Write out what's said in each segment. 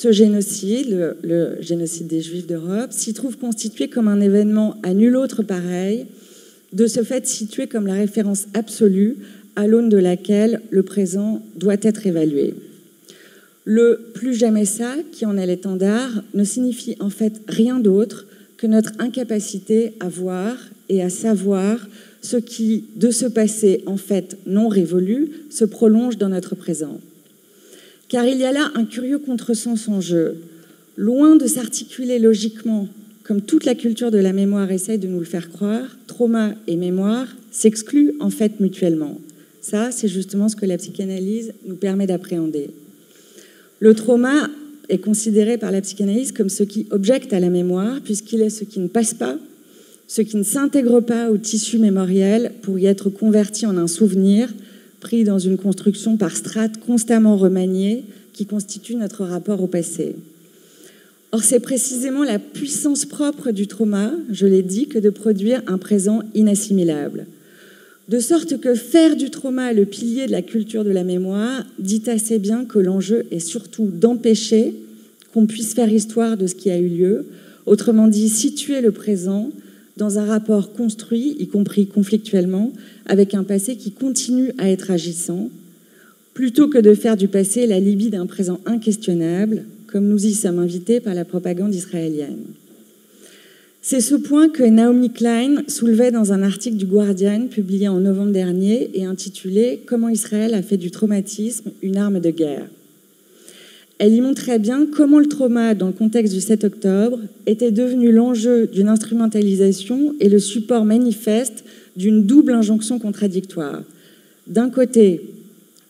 Ce génocide, le génocide des Juifs d'Europe, s'y trouve constitué comme un événement à nul autre pareil, de ce fait situé comme la référence absolue à l'aune de laquelle le présent doit être évalué. Le « plus jamais ça » qui en est l'étendard ne signifie en fait rien d'autre que notre incapacité à voir et à savoir ce qui, de ce passé en fait non révolu, se prolonge dans notre présent. Car il y a là un curieux contresens en jeu. Loin de s'articuler logiquement, comme toute la culture de la mémoire essaye de nous le faire croire, trauma et mémoire s'excluent en fait mutuellement. Ça, c'est justement ce que la psychanalyse nous permet d'appréhender. Le trauma est considéré par la psychanalyse comme ce qui objecte à la mémoire, puisqu'il est ce qui ne passe pas, ce qui ne s'intègre pas au tissu mémoriel pour y être converti en un souvenir, pris dans une construction par strates constamment remaniées qui constitue notre rapport au passé. Or, c'est précisément la puissance propre du trauma, je l'ai dit, que de produire un présent inassimilable. De sorte que faire du trauma le pilier de la culture de la mémoire dit assez bien que l'enjeu est surtout d'empêcher qu'on puisse faire histoire de ce qui a eu lieu, autrement dit, situer le présent dans un rapport construit, y compris conflictuellement, avec un passé qui continue à être agissant, plutôt que de faire du passé la libye d'un présent inquestionnable, comme nous y sommes invités par la propagande israélienne. C'est ce point que Naomi Klein soulevait dans un article du Guardian publié en novembre dernier et intitulé « Comment Israël a fait du traumatisme une arme de guerre ». Elle y montrait bien comment le trauma, dans le contexte du 7 octobre, était devenu l'enjeu d'une instrumentalisation et le support manifeste d'une double injonction contradictoire. D'un côté,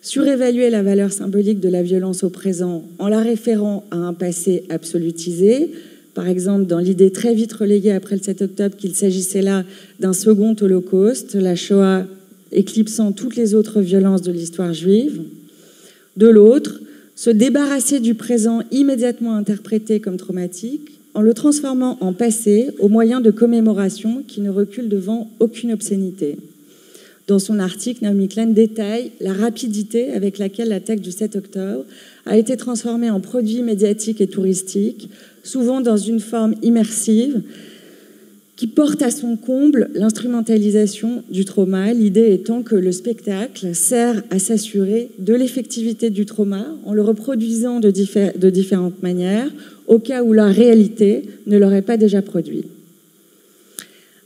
surévaluer la valeur symbolique de la violence au présent en la référant à un passé absolutisé, par exemple dans l'idée très vite relayée après le 7 octobre qu'il s'agissait là d'un second holocauste, la Shoah éclipsant toutes les autres violences de l'histoire juive. De l'autre, se débarrasser du présent immédiatement interprété comme traumatique en le transformant en passé au moyen de commémorations qui ne reculent devant aucune obscénité. Dans son article, Naomi Klein détaille la rapidité avec laquelle la texte du 7 octobre a été transformée en produit médiatique et touristique, souvent dans une forme immersive, qui porte à son comble l'instrumentalisation du trauma, l'idée étant que le spectacle sert à s'assurer de l'effectivité du trauma en le reproduisant de différentes manières, au cas où la réalité ne l'aurait pas déjà produit.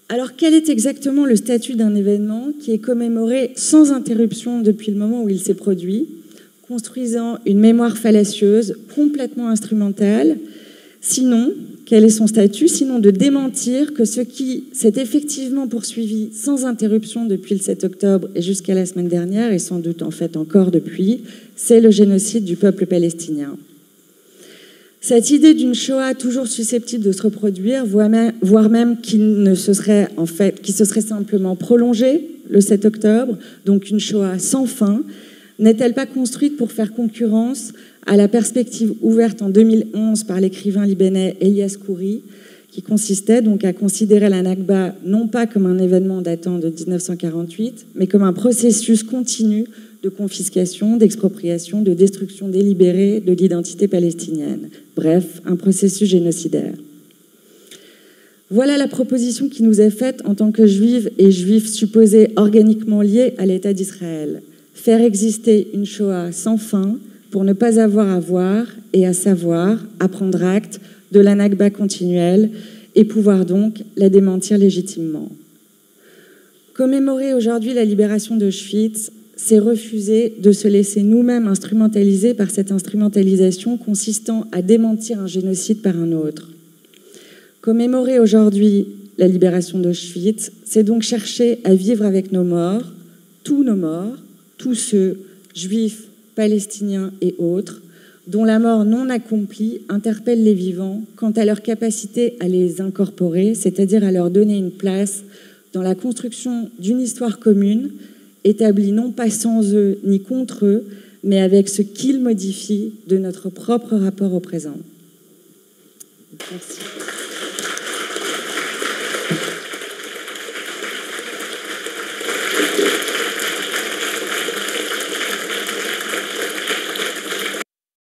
Alors, quel est exactement le statut d'un événement qui est commémoré sans interruption depuis le moment où il s'est produit, construisant une mémoire fallacieuse, complètement instrumentale? Sinon, quel est son statut? Sinon de démentir que ce qui s'est effectivement poursuivi sans interruption depuis le 7 octobre et jusqu'à la semaine dernière, et sans doute en fait encore depuis, c'est le génocide du peuple palestinien. Cette idée d'une Shoah toujours susceptible de se reproduire, voire même qui se serait simplement prolongée le 7 octobre, donc une Shoah sans fin, n'est-elle pas construite pour faire concurrence à la perspective ouverte en 2011 par l'écrivain libanais Elias Khoury, qui consistait donc à considérer la Nakba non pas comme un événement datant de 1948, mais comme un processus continu de confiscation, d'expropriation, de destruction délibérée de l'identité palestinienne. Bref, un processus génocidaire. Voilà la proposition qui nous est faite en tant que juives et juifs supposés organiquement liés à l'État d'Israël. Faire exister une Shoah sans fin pour ne pas avoir à voir et à savoir, à prendre acte de la Nakba continuelle et pouvoir donc la démentir légitimement. Commémorer aujourd'hui la libération d'Auschwitz, c'est refuser de se laisser nous-mêmes instrumentaliser par cette instrumentalisation consistant à démentir un génocide par un autre. Commémorer aujourd'hui la libération d'Auschwitz, c'est donc chercher à vivre avec nos morts, tous ceux, juifs, palestiniens et autres, dont la mort non accomplie interpelle les vivants quant à leur capacité à les incorporer, c'est-à-dire à leur donner une place dans la construction d'une histoire commune, établie non pas sans eux ni contre eux, mais avec ce qu'ils modifient de notre propre rapport au présent. Merci.